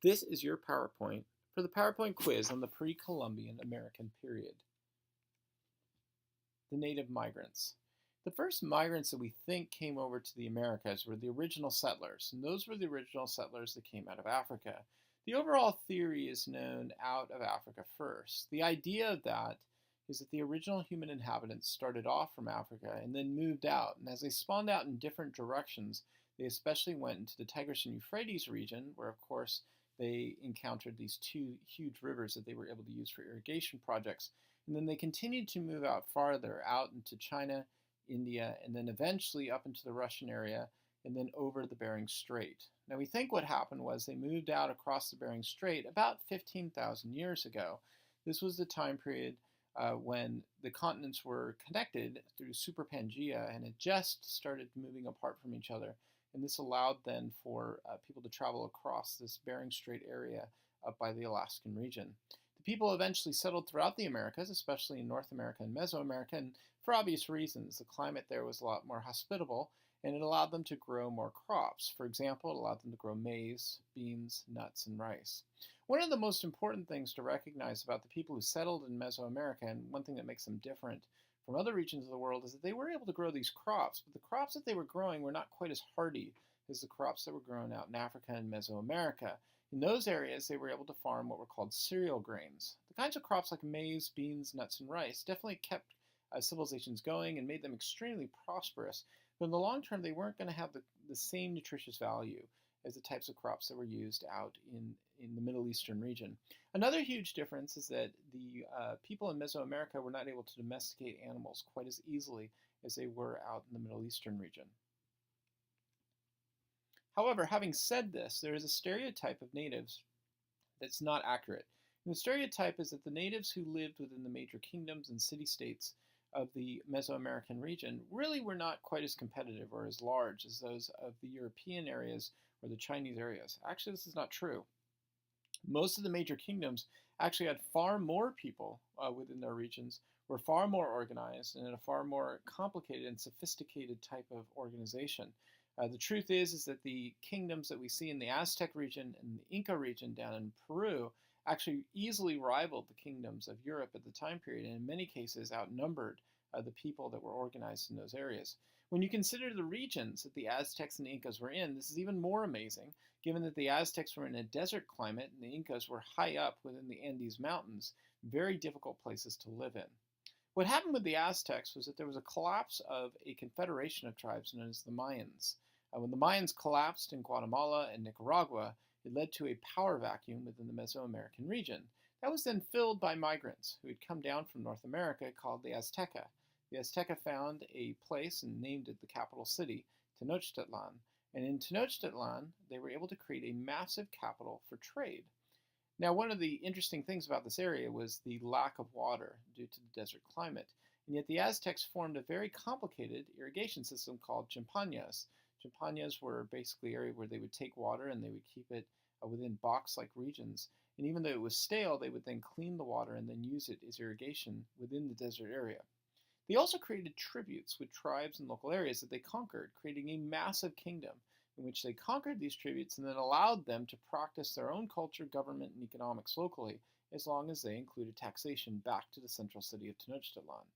This is your PowerPoint for the PowerPoint quiz on the pre-Columbian American period. The native migrants. The first migrants that we think came over to the Americas were the original settlers, and those were the original settlers that came out of Africa. The overall theory is known out of Africa first. The idea of that is that the original human inhabitants started off from Africa and then moved out, and as they spawned out in different directions, they especially went into the Tigris and Euphrates region, where of course they encountered these two huge rivers that they were able to use for irrigation projects. And then they continued to move out farther, out into China, India, and then eventually up into the Russian area, and then over the Bering Strait. Now we think what happened was they moved out across the Bering Strait about 15,000 years ago. This was the time period when the continents were connected through Superpangea and had just started moving apart from each other. And this allowed then for people to travel across this Bering Strait area up by the Alaskan region. The people eventually settled throughout the Americas, especially in North America and Mesoamerica, and for obvious reasons. The climate there was a lot more hospitable, and it allowed them to grow more crops. For example, it allowed them to grow maize, beans, nuts, and rice. One of the most important things to recognize about the people who settled in Mesoamerica, and one thing that makes them different from other regions of the world, is that they were able to grow these crops, but the crops that they were growing were not quite as hardy as the crops that were grown out in Africa and Mesoamerica. In those areas, they were able to farm what were called cereal grains. The kinds of crops like maize, beans, nuts, and rice definitely kept civilizations going and made them extremely prosperous, but in the long term, they weren't going to have the same nutritious value as the types of crops that were used out in the Middle Eastern region. Another huge difference is that the people in Mesoamerica were not able to domesticate animals quite as easily as they were out in the Middle Eastern region. However, having said this, there is a stereotype of natives that's not accurate. And the stereotype is that the natives who lived within the major kingdoms and city-states of the Mesoamerican region really were not quite as competitive or as large as those of the European areas or the Chinese areas. Actually, this is not true. Most of the major kingdoms actually had far more people within their regions, were far more organized, and had a far more complicated and sophisticated type of organization. The truth is that the kingdoms that we see in the Aztec region and the Inca region down in Peru actually easily rivaled the kingdoms of Europe at the time period, and in many cases outnumbered the people that were organized in those areas. When you consider the regions that the Aztecs and the Incas were in, this is even more amazing, given that the Aztecs were in a desert climate and the Incas were high up within the Andes Mountains, very difficult places to live in. What happened with the Aztecs was that there was a collapse of a confederation of tribes known as the Mayans. When the Mayans collapsed in Guatemala and Nicaragua, it led to a power vacuum within the Mesoamerican region. That was then filled by migrants who had come down from North America called the Azteca. The Azteca found a place and named it the capital city, Tenochtitlan. And in Tenochtitlan, they were able to create a massive capital for trade. Now, one of the interesting things about this area was the lack of water due to the desert climate. And yet the Aztecs formed a very complicated irrigation system called champañas. Champañas were basically areas where they would take water and they would keep it within box-like regions. And even though it was stale, they would then clean the water and then use it as irrigation within the desert area. They also created tributes with tribes and local areas that they conquered, creating a massive kingdom in which they conquered these tributes and then allowed them to practice their own culture, government, and economics locally, as long as they included taxation back to the central city of Tenochtitlan.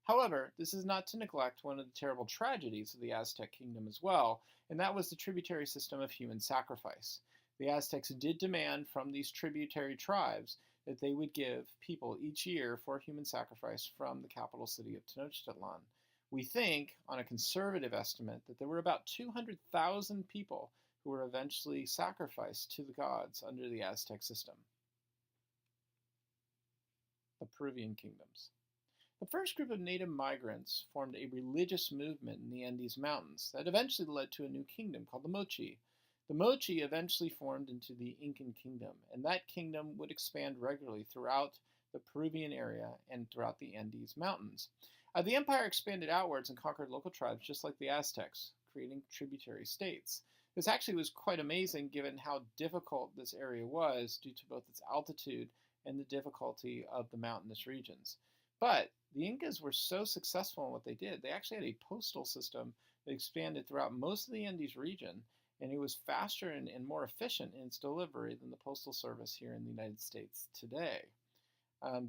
However, this is not to neglect one of the terrible tragedies of the Aztec kingdom as well, and that was the tributary system of human sacrifice. The Aztecs did demand from these tributary tribes that they would give people each year for human sacrifice from the capital city of Tenochtitlan. We think, on a conservative estimate, that there were about 200,000 people who were eventually sacrificed to the gods under the Aztec system. The Peruvian kingdoms. The first group of native migrants formed a religious movement in the Andes Mountains that eventually led to a new kingdom called the Mochi. The Mochi eventually formed into the Incan kingdom, and that kingdom would expand regularly throughout the Peruvian area and throughout the Andes Mountains. The empire expanded outwards and conquered local tribes just like the Aztecs, creating tributary states. This actually was quite amazing given how difficult this area was due to both its altitude and the difficulty of the mountainous regions. But the Incas were so successful in what they did, they actually had a postal system that expanded throughout most of the Andes region, and it was faster and more efficient in its delivery than the Postal Service here in the United States today.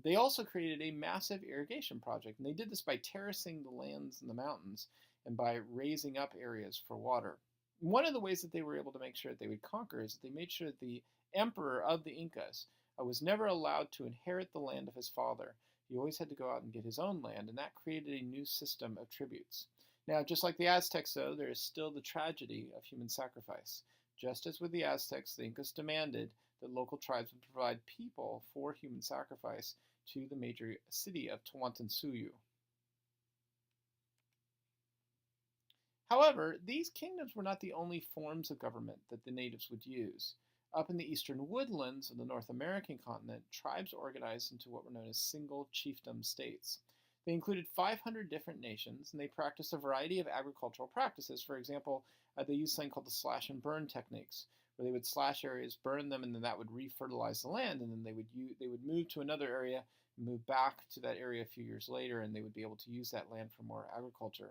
They also created a massive irrigation project, and they did this by terracing the lands and the mountains and by raising up areas for water. One of the ways that they were able to make sure that they would conquer is that they made sure that the emperor of the Incas was never allowed to inherit the land of his father. He always had to go out and get his own land, and that created a new system of tributes. Now, just like the Aztecs, though, there is still the tragedy of human sacrifice. Just as with the Aztecs, the Incas demanded that local tribes would provide people for human sacrifice to the major city of Tawantinsuyu. However, these kingdoms were not the only forms of government that the natives would use. Up in the eastern woodlands of the North American continent, tribes organized into what were known as single chiefdom states. They included 500 different nations, and they practiced a variety of agricultural practices. For example, they used something called the slash and burn techniques, where they would slash areas, burn them, and then that would refertilize the land, and then they would move to another area, move back to that area a few years later, and they would be able to use that land for more agriculture.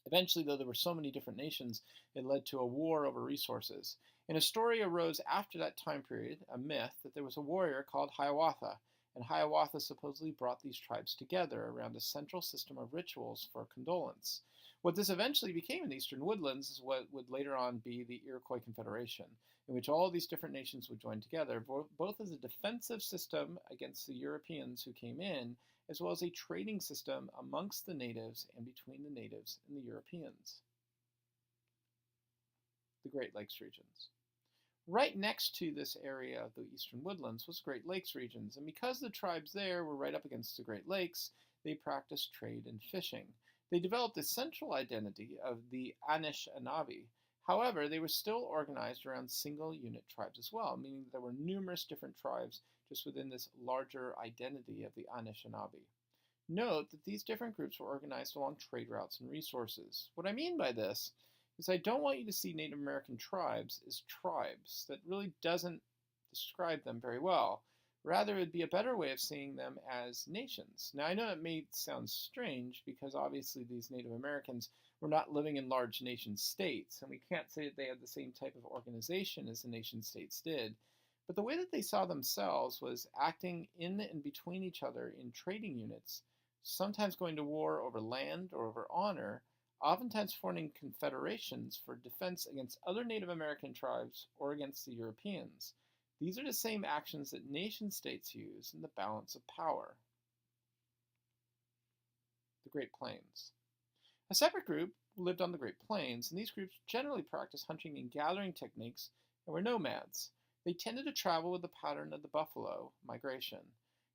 Eventually, though, there were so many different nations, it led to a war over resources. And a story arose after that time period, a myth, that there was a warrior called Hiawatha, and Hiawatha supposedly brought these tribes together around a central system of rituals for condolence. What this eventually became in the eastern woodlands is what would later on be the Iroquois Confederation, in which all these different nations would join together, both as a defensive system against the Europeans who came in, as well as a trading system amongst the natives and between the natives and the Europeans. The Great Lakes regions. Right next to this area of the eastern woodlands was Great Lakes regions, and because the tribes there were right up against the Great Lakes, they practiced trade and fishing. They developed a central identity of the Anishinaabe. However, they were still organized around single unit tribes as well, meaning that there were numerous different tribes just within this larger identity of the Anishinaabe. Note that these different groups were organized along trade routes and resources. What I mean by this is I don't want you to see Native American tribes as tribes. That really doesn't describe them very well. Rather, it would be a better way of seeing them as nations. Now, I know it may sound strange because obviously these Native Americans were not living in large nation states, and we can't say that they had the same type of organization as the nation states did. But the way that they saw themselves was acting in and between each other in trading units, sometimes going to war over land or over honor, oftentimes forming confederations for defense against other Native American tribes or against the Europeans. These are the same actions that nation-states use in the balance of power. The Great Plains. A separate group lived on the Great Plains, and these groups generally practiced hunting and gathering techniques and were nomads. They tended to travel with the pattern of the buffalo migration,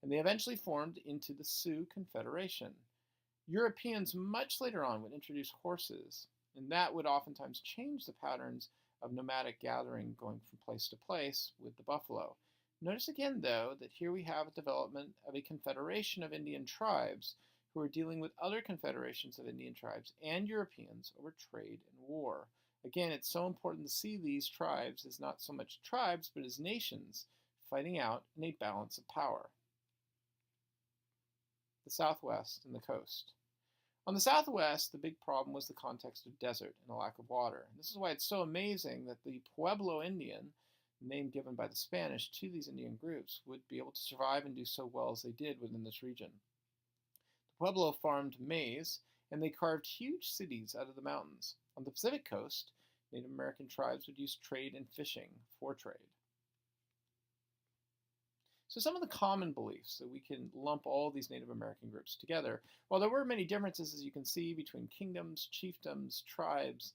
and they eventually formed into the Sioux Confederation. Europeans much later on would introduce horses, and that would oftentimes change the patterns of nomadic gathering going from place to place with the buffalo. Notice again, though, that here we have a development of a confederation of Indian tribes who are dealing with other confederations of Indian tribes and Europeans over trade and war. Again, it's so important to see these tribes as not so much tribes, but as nations fighting out in a balance of power. The Southwest and the coast. On the Southwest, the big problem was the context of desert and a lack of water. And this is why it's so amazing that the Pueblo Indian, the name given by the Spanish to these Indian groups, would be able to survive and do so well as they did within this region. The Pueblo farmed maize, and they carved huge cities out of the mountains. On the Pacific coast, Native American tribes would use trade and fishing for trade. So some of the common beliefs that we can lump all these Native American groups together, while there were many differences, as you can see, between kingdoms, chiefdoms, tribes,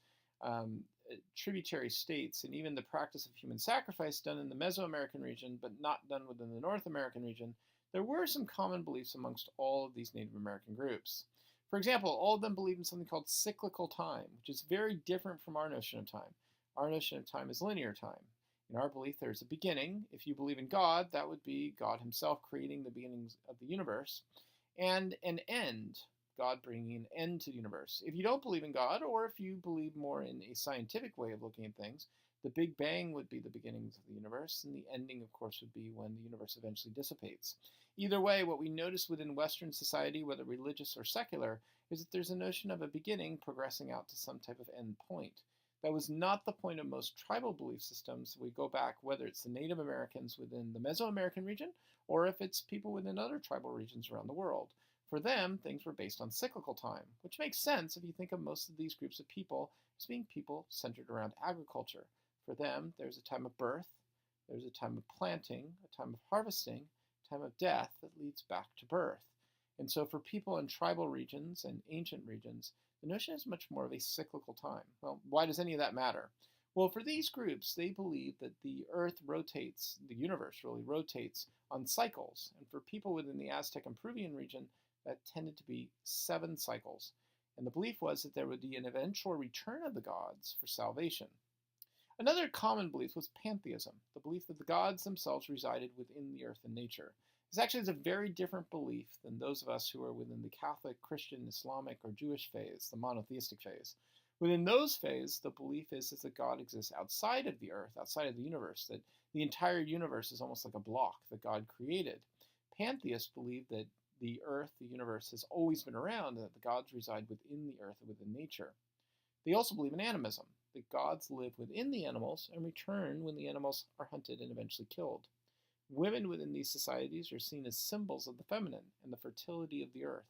tributary states, and even the practice of human sacrifice done in the Mesoamerican region, but not done within the North American region, there were some common beliefs amongst all of these Native American groups. For example, all of them believed in something called cyclical time, which is very different from our notion of time. Our notion of time is linear time. In our belief, there's a beginning. If you believe in God, that would be God himself creating the beginnings of the universe, and an end, God bringing an end to the universe. If you don't believe in God, or if you believe more in a scientific way of looking at things, the Big Bang would be the beginnings of the universe, and the ending, of course, would be when the universe eventually dissipates. Either way, what we notice within Western society, whether religious or secular, is that there's a notion of a beginning progressing out to some type of end point. That was not the point of most tribal belief systems. We go back, whether it's the Native Americans within the Mesoamerican region or if it's people within other tribal regions around the world. For them, things were based on cyclical time, which makes sense if you think of most of these groups of people as being people centered around agriculture. For them, there's a time of birth, there's a time of planting, a time of harvesting, a time of death that leads back to birth. And so for people in tribal regions and ancient regions, the notion is much more of a cyclical time. Well, why does any of that matter? Well, for these groups, they believe that the Earth rotates, the universe really rotates on cycles. And for people within the Aztec and Peruvian region, that tended to be 7 cycles. And the belief was that there would be an eventual return of the gods for salvation. Another common belief was pantheism, the belief that the gods themselves resided within the earth and nature. This actually is a very different belief than those of us who are within the Catholic, Christian, Islamic, or Jewish phase, the monotheistic phase. Within those phases, the belief is that God exists outside of the earth, outside of the universe, that the entire universe is almost like a block that God created. Pantheists believe that the earth, the universe, has always been around, and that the gods reside within the earth and within nature. They also believe in animism, that gods live within the animals and return when the animals are hunted and eventually killed. Women within these societies are seen as symbols of the feminine and the fertility of the earth.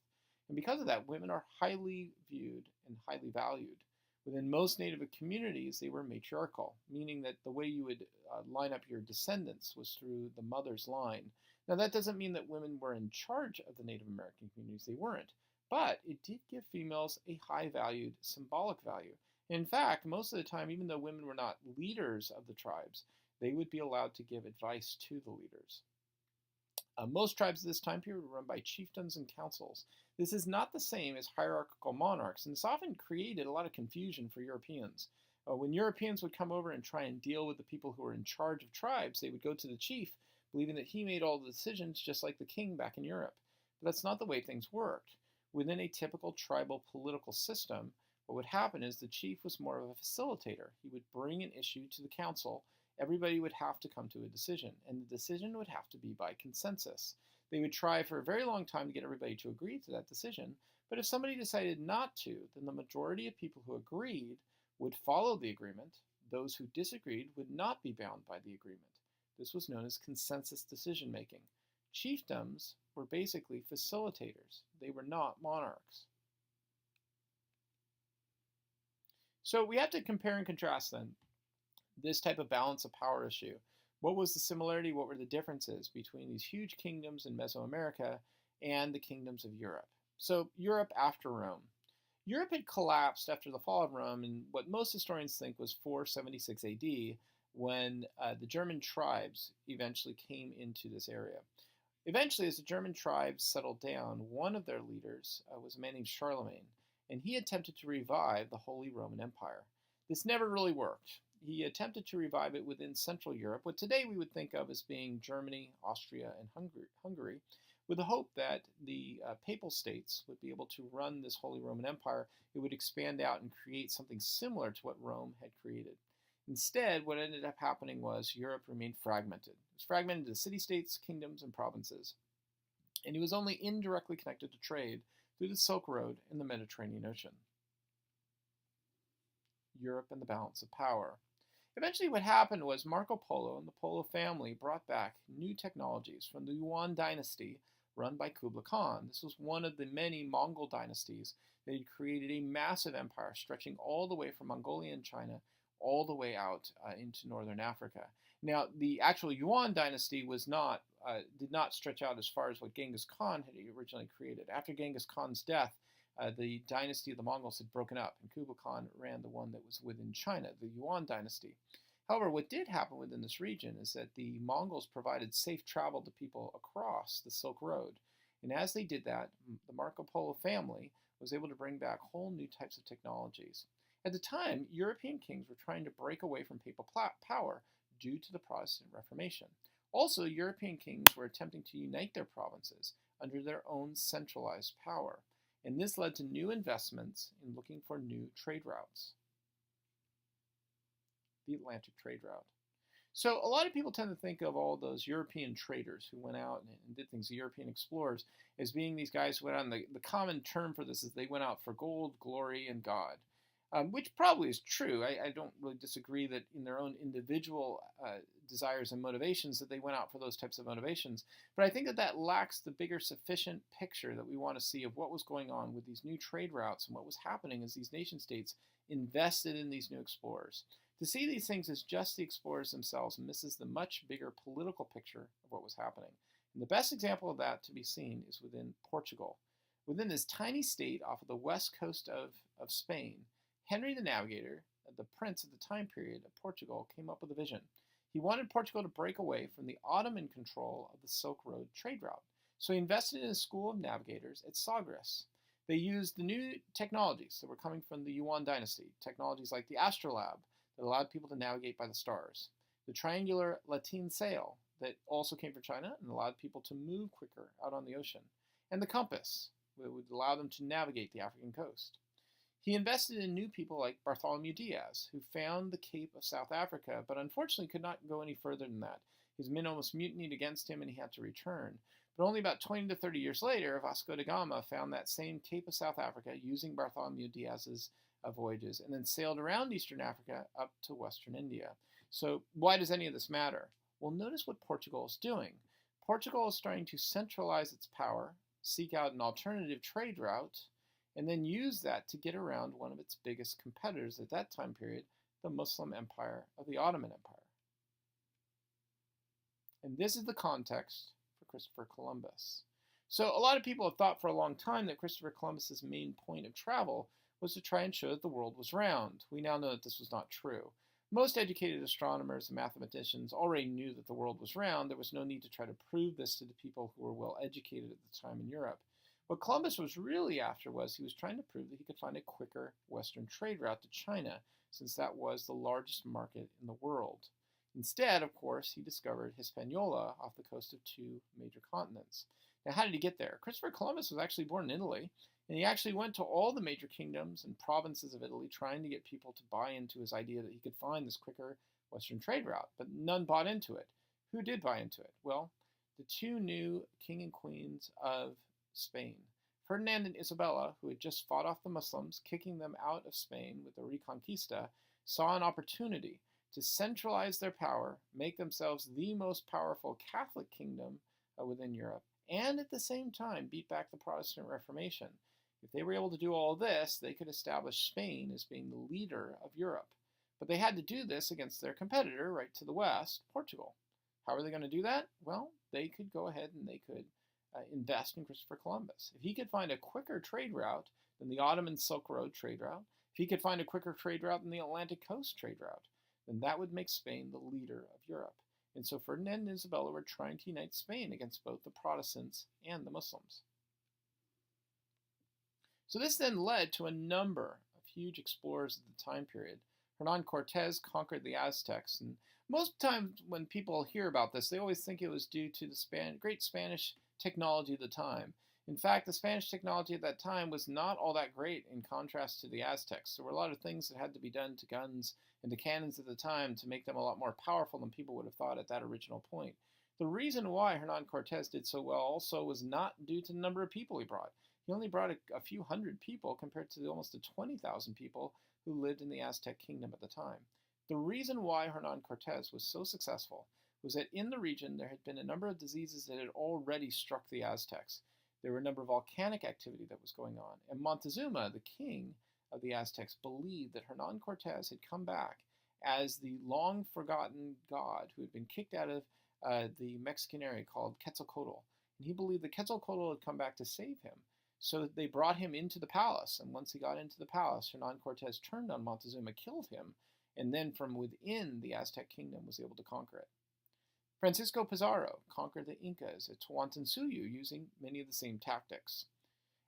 And because of that, women are highly viewed and highly valued. Within most Native communities, they were matriarchal, meaning that the way you would line up your descendants was through the mother's line. Now, that doesn't mean that women were in charge of the Native American communities. They weren't. But it did give females a high-valued symbolic value. In fact, most of the time, even though women were not leaders of the tribes, they would be allowed to give advice to the leaders. Most tribes of this time period were run by chieftains and councils. This is not the same as hierarchical monarchs, and this often created a lot of confusion for Europeans. When Europeans would come over and try and deal with the people who were in charge of tribes, they would go to the chief, believing that he made all the decisions just like the king back in Europe. But that's not the way things worked. Within a typical tribal political system, what would happen is the chief was more of a facilitator. He would bring an issue to the council. Everybody would have to come to a decision, and the decision would have to be by consensus. They would try for a very long time to get everybody to agree to that decision, but if somebody decided not to, then the majority of people who agreed would follow the agreement. Those who disagreed would not be bound by the agreement. This was known as consensus decision-making. Chiefdoms were basically facilitators. They were not monarchs. So we have to compare and contrast then this type of balance of power issue. What was the similarity? What were the differences between these huge kingdoms in Mesoamerica and the kingdoms of Europe? So Europe after Rome. Europe had collapsed after the fall of Rome in what most historians think was 476 AD, when the German tribes eventually came into this area. Eventually, as the German tribes settled down, one of their leaders was a man named Charlemagne, and he attempted to revive the Holy Roman Empire. This never really worked. He attempted to revive it within Central Europe, what today we would think of as being Germany, Austria, and Hungary, with the hope that the papal states would be able to run this Holy Roman Empire. It would expand out and create something similar to what Rome had created. Instead, what ended up happening was Europe remained fragmented. It was fragmented into city-states, kingdoms, and provinces. And it was only indirectly connected to trade through the Silk Road and the Mediterranean Ocean. Europe and the balance of power. Eventually what happened was Marco Polo and the Polo family brought back new technologies from the Yuan dynasty run by Kublai Khan. This was one of the many Mongol dynasties that had created a massive empire stretching all the way from Mongolia and China all the way out into northern Africa. Now, the actual Yuan dynasty was did not stretch out as far as what Genghis Khan had originally created. After Genghis Khan's death, the dynasty of the Mongols had broken up, and Kublai Khan ran the one that was within China, the Yuan dynasty. However, what did happen within this region is that the Mongols provided safe travel to people across the Silk Road. And as they did that, the Marco Polo family was able to bring back whole new types of technologies. At the time, European kings were trying to break away from papal power due to the Protestant Reformation. Also, European kings were attempting to unite their provinces under their own centralized power. And this led to new investments in looking for new trade routes. The Atlantic trade route. So a lot of people tend to think of all those European traders who went out and did things, the European explorers, as being these guys who went out, and the common term for this is they went out for gold, glory, and God. which probably is true. I don't really disagree that in their own individual desires and motivations that they went out for those types of motivations. But I think that that lacks the bigger sufficient picture that we want to see of what was going on with these new trade routes and what was happening as these nation states invested in these new explorers. To see these things as just the explorers themselves misses the much bigger political picture of what was happening. And the best example of that to be seen is within Portugal. Within this tiny state off of the west coast of Spain, Henry the Navigator, the prince of the time period of Portugal, came up with a vision. He wanted Portugal to break away from the Ottoman control of the Silk Road trade route. So he invested in a school of navigators at Sagres. They used the new technologies that were coming from the Yuan dynasty, technologies like the astrolabe that allowed people to navigate by the stars, the triangular lateen sail that also came from China and allowed people to move quicker out on the ocean, and the compass that would allow them to navigate the African coast. He invested in new people like Bartholomew Diaz, who found the Cape of South Africa, but unfortunately could not go any further than that. His men almost mutinied against him and he had to return. But only about 20 to 30 years later, Vasco da Gama found that same Cape of South Africa using Bartholomew Diaz's voyages, and then sailed around Eastern Africa up to Western India. So why does any of this matter? Well, notice what Portugal is doing. Portugal is starting to centralize its power, seek out an alternative trade route, and then use that to get around one of its biggest competitors at that time period, the Muslim empire of the Ottoman Empire. And this is the context for Christopher Columbus. So a lot of people have thought for a long time that Christopher Columbus's main point of travel was to try and show that the world was round. We now know that this was not true. Most educated astronomers and mathematicians already knew that the world was round. There was no need to try to prove this to the people who were well educated at the time in Europe. What Columbus was really after was he was trying to prove that he could find a quicker Western trade route to China, since that was the largest market in the world. Instead, of course, he discovered Hispaniola off the coast of two major continents. Now, how did he get there? Christopher Columbus was actually born in Italy, and he actually went to all the major kingdoms and provinces of Italy trying to get people to buy into his idea that he could find this quicker Western trade route, but none bought into it. Who did buy into it? Well, the two new king and queens of Spain. Ferdinand and Isabella, who had just fought off the Muslims, kicking them out of Spain with the Reconquista, saw an opportunity to centralize their power, make themselves the most powerful Catholic kingdom within Europe, and at the same time beat back the Protestant Reformation. If they were able to do all this, they could establish Spain as being the leader of Europe. But they had to do this against their competitor right to the west, Portugal. How are they going to do that? Well, they could go ahead and they could invest in Christopher Columbus. If he could find a quicker trade route than the Ottoman Silk Road trade route, if he could find a quicker trade route than the Atlantic Coast trade route, then that would make Spain the leader of Europe. And so Ferdinand and Isabella were trying to unite Spain against both the Protestants and the Muslims. So this then led to a number of huge explorers of the time period. Hernan Cortez conquered the Aztecs, and most times when people hear about this, they always think it was due to the great Spanish technology of the time. In fact, the Spanish technology at that time was not all that great in contrast to the Aztecs. There were a lot of things that had to be done to guns and to cannons at the time to make them a lot more powerful than people would have thought at that original point. The reason why Hernan Cortez did so well also was not due to the number of people he brought. He only brought a few hundred people compared to almost 20,000 people who lived in the Aztec kingdom at the time. The reason why Hernan Cortez was so successful was that in the region there had been a number of diseases that had already struck the Aztecs. There were a number of volcanic activity that was going on, and Montezuma, the king of the Aztecs, believed that Hernan Cortez had come back as the long-forgotten god who had been kicked out of the Mexican area called Quetzalcoatl. And he believed that Quetzalcoatl had come back to save him. So they brought him into the palace, and once he got into the palace, Hernan Cortez turned on Montezuma, killed him, and then from within the Aztec kingdom was able to conquer it. Francisco Pizarro conquered the Incas at Tawantinsuyu using many of the same tactics.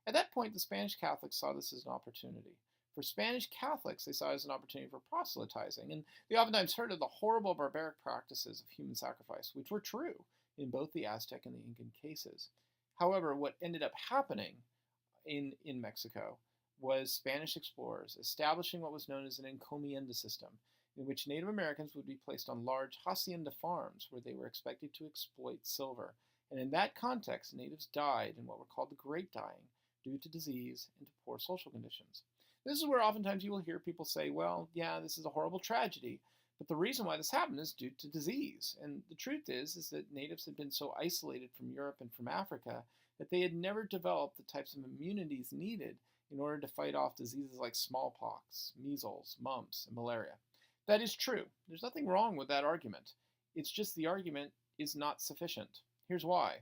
At that point, the Spanish Catholics saw this as an opportunity. For Spanish Catholics, they saw it as an opportunity for proselytizing, and they oftentimes heard of the horrible barbaric practices of human sacrifice, which were true in both the Aztec and the Incan cases. However, what ended up happening in Mexico was Spanish explorers establishing what was known as an encomienda system, in which Native Americans would be placed on large hacienda farms where they were expected to exploit silver. And in that context, natives died in what were called the Great Dying due to disease and to poor social conditions. This is where oftentimes you will hear people say, well, yeah, this is a horrible tragedy, but the reason why this happened is due to disease. And the truth is that natives had been so isolated from Europe and from Africa that they had never developed the types of immunities needed in order to fight off diseases like smallpox, measles, mumps, and malaria. That is true. There's nothing wrong with that argument. It's just the argument is not sufficient. Here's why.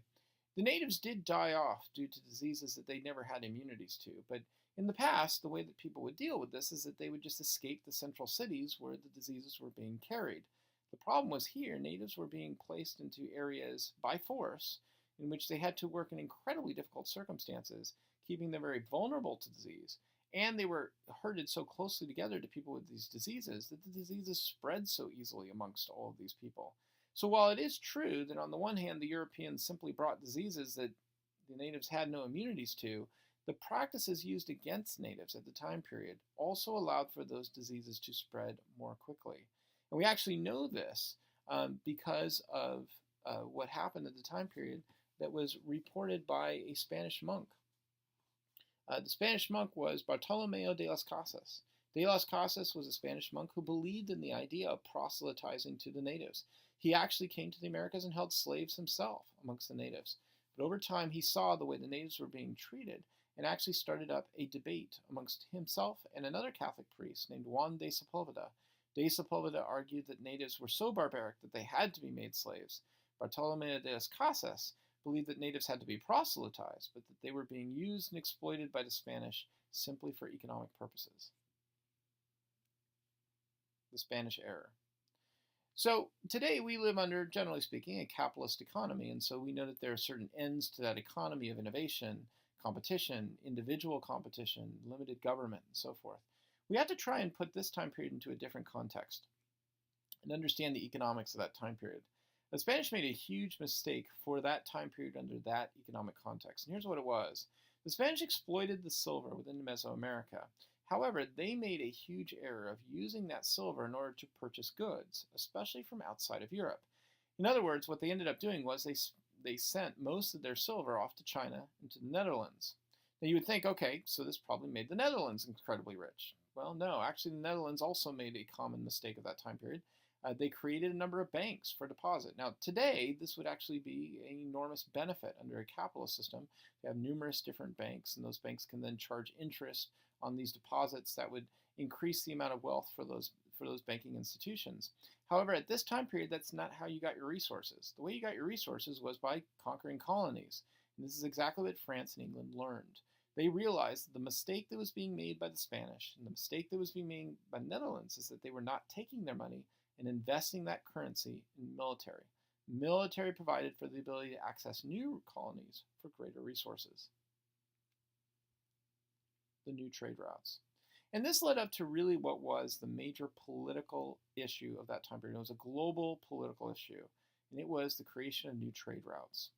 The natives did die off due to diseases that they never had immunities to, but in the past, the way that people would deal with this is that they would just escape the central cities where the diseases were being carried. The problem was here, natives were being placed into areas by force in which they had to work in incredibly difficult circumstances, keeping them very vulnerable to disease. And they were herded so closely together to people with these diseases that the diseases spread so easily amongst all of these people. So while it is true that on the one hand the Europeans simply brought diseases that the natives had no immunities to, the practices used against natives at the time period also allowed for those diseases to spread more quickly. And we actually know this because of what happened at the time period that was reported by a Spanish monk. The Spanish monk was Bartolomeo de las Casas. De las Casas was a Spanish monk who believed in the idea of proselytizing to the natives. He actually came to the Americas and held slaves himself amongst the natives. But over time, he saw the way the natives were being treated and actually started up a debate amongst himself and another Catholic priest named Juan de Sepulveda. De Sepulveda argued that natives were so barbaric that they had to be made slaves. Bartolomeo de las Casas believed that natives had to be proselytized, but that they were being used and exploited by the Spanish simply for economic purposes. The Spanish Era. So today we live under, generally speaking, a capitalist economy, and so we know that there are certain ends to that economy of innovation, competition, individual competition, limited government, and so forth. We have to try and put this time period into a different context and understand the economics of that time period. The Spanish made a huge mistake for that time period under that economic context, and here's what it was. The Spanish exploited the silver within Mesoamerica. However, they made a huge error of using that silver in order to purchase goods, especially from outside of Europe. In other words, what they ended up doing was they sent most of their silver off to China and to the Netherlands. Now you would think, okay, so this probably made the Netherlands incredibly rich. Well, no, actually the Netherlands also made a common mistake of that time period. They created a number of banks for deposit. Now today, this would actually be an enormous benefit under a capitalist system. You have numerous different banks, and those banks can then charge interest on these deposits that would increase the amount of wealth for those banking institutions. However, at this time period, that's not how you got your resources. The way you got your resources was by conquering colonies. And this is exactly what France and England learned. They realized that the mistake that was being made by the Spanish and the mistake that was being made by the Netherlands is that they were not taking their money and investing that currency in military. Military provided for the ability to access new colonies for greater resources. The new trade routes. And this led up to really what was the major political issue of that time period. It was a global political issue, and it was the creation of new trade routes.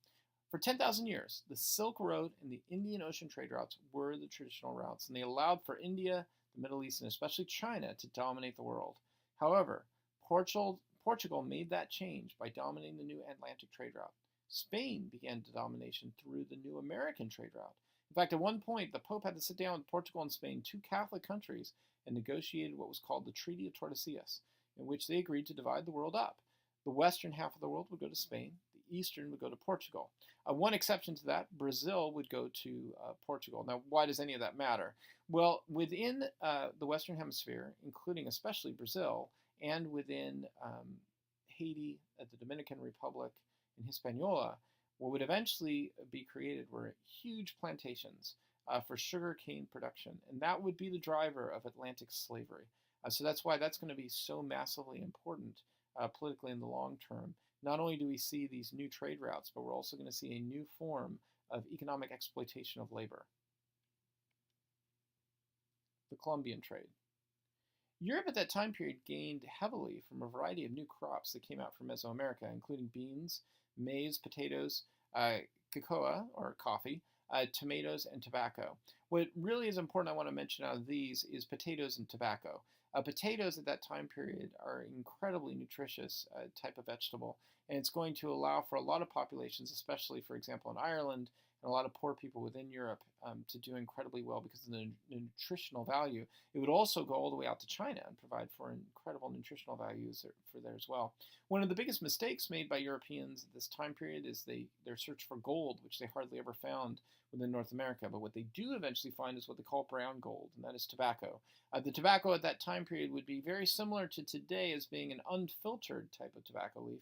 For 10,000 years, the Silk Road and the Indian Ocean trade routes were the traditional routes, and they allowed for India, the Middle East, and especially China to dominate the world. However, Portugal made that change by dominating the new Atlantic trade route. Spain began the domination through the new American trade route. In fact, at one point, the Pope had to sit down with Portugal and Spain, two Catholic countries, and negotiated what was called the Treaty of Tordesillas, in which they agreed to divide the world up. The western half of the world would go to Spain, the eastern would go to Portugal. One exception to that, Brazil would go to Portugal. Now, why does any of that matter? Well, within the Western Hemisphere, including especially Brazil, and within Haiti, the Dominican Republic, and Hispaniola, what would eventually be created were huge plantations for sugar cane production, and that would be the driver of Atlantic slavery. So that's why that's going to be so massively important politically in the long term. Not only do we see these new trade routes, but we're also going to see a new form of economic exploitation of labor. The Columbian Trade. Europe at that time period gained heavily from a variety of new crops that came out from Mesoamerica, including beans, maize, potatoes, cocoa, or coffee, tomatoes, and tobacco. What really is important I want to mention out of these is potatoes and tobacco. Potatoes at that time period are an incredibly nutritious type of vegetable, and it's going to allow for a lot of populations, especially, for example, in Ireland, and a lot of poor people within Europe to do incredibly well because of the nutritional value. It would also go all the way out to China and provide for incredible nutritional values for there as well. One of the biggest mistakes made by Europeans at this time period is their search for gold, which they hardly ever found within North America. But what they do eventually find is what they call brown gold, and that is tobacco. The tobacco at that time period would be very similar to today as being an unfiltered type of tobacco leaf.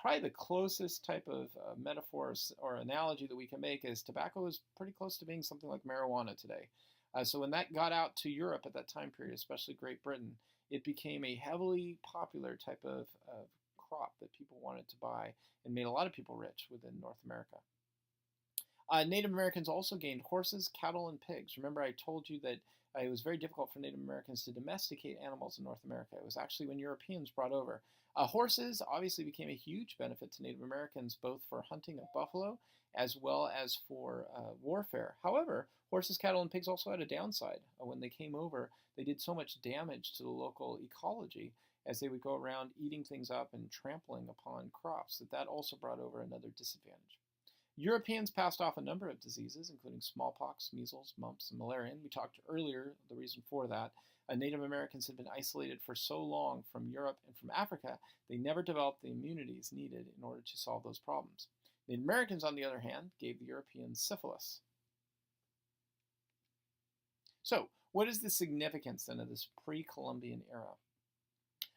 Probably the closest type of metaphor or analogy that we can make is tobacco is pretty close to being something like marijuana today. So when that got out to Europe at that time period, especially Great Britain, it became a heavily popular type of crop that people wanted to buy and made a lot of people rich within North America. Native Americans also gained horses, cattle, and pigs. Remember, I told you that it was very difficult for Native Americans to domesticate animals in North America. It was actually when Europeans brought over. Horses obviously became a huge benefit to Native Americans, both for hunting of buffalo as well as for warfare. However, horses, cattle, and pigs also had a downside. When they came over, they did so much damage to the local ecology as they would go around eating things up and trampling upon crops that also brought over another disadvantage. Europeans passed off a number of diseases, including smallpox, measles, mumps, and malaria. And we talked earlier the reason for that. Native Americans had been isolated for so long from Europe and from Africa, they never developed the immunities needed in order to solve those problems. Native Americans, on the other hand, gave the Europeans syphilis. So, what is the significance then of this pre-Columbian era?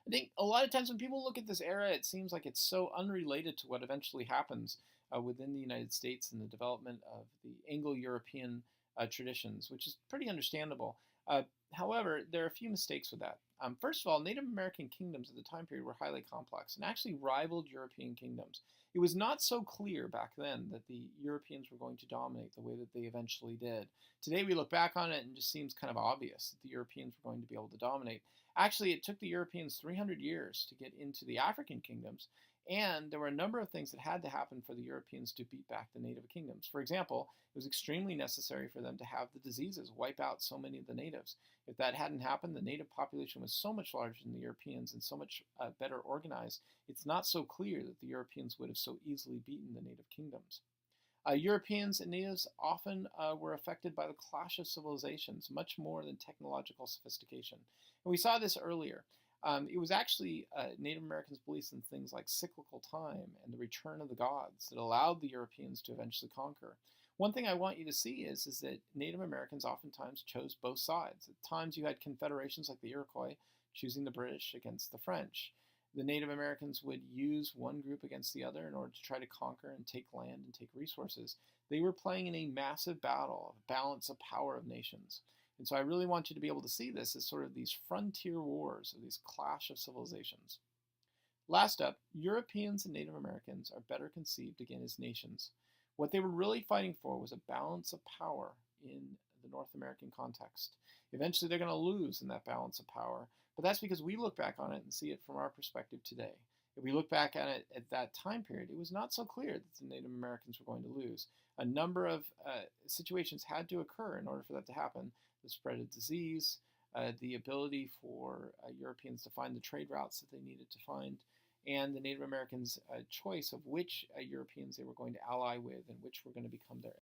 I think a lot of times when people look at this era, it seems like it's so unrelated to what eventually happens within the United States and the development of the Anglo-European traditions, which is pretty understandable. However, there are a few mistakes with that. First of all, Native American kingdoms at the time period were highly complex and actually rivaled European kingdoms. It was not so clear back then that the Europeans were going to dominate the way that they eventually did. Today we look back on it and it just seems kind of obvious that the Europeans were going to be able to dominate. Actually, it took the Europeans 300 years to get into the African kingdoms, and there were a number of things that had to happen for the Europeans to beat back the native kingdoms. For example, it was extremely necessary for them to have the diseases wipe out so many of the natives. If that hadn't happened, the native population was so much larger than the Europeans and so much better organized, it's not so clear that the Europeans would have so easily beaten the native kingdoms. Europeans and natives often were affected by the clash of civilizations, much more than technological sophistication. And we saw this earlier. It was actually Native Americans' beliefs in things like cyclical time and the return of the gods that allowed the Europeans to eventually conquer. One thing I want you to see is that Native Americans oftentimes chose both sides. At times you had confederations like the Iroquois choosing the British against the French. The Native Americans would use one group against the other in order to try to conquer and take land and take resources. They were playing in a massive battle of balance of power of nations. And so I really want you to be able to see this as sort of these frontier wars, or these clash of civilizations. Last up, Europeans and Native Americans are better conceived again as nations. What they were really fighting for was a balance of power in the North American context. Eventually they're going to lose in that balance of power, but that's because we look back on it and see it from our perspective today. If we look back at it at that time period, it was not so clear that the Native Americans were going to lose. A number of situations had to occur in order for that to happen. The spread of disease, the ability for Europeans to find the trade routes that they needed to find, and the Native Americans' choice of which Europeans they were going to ally with and which were going to become their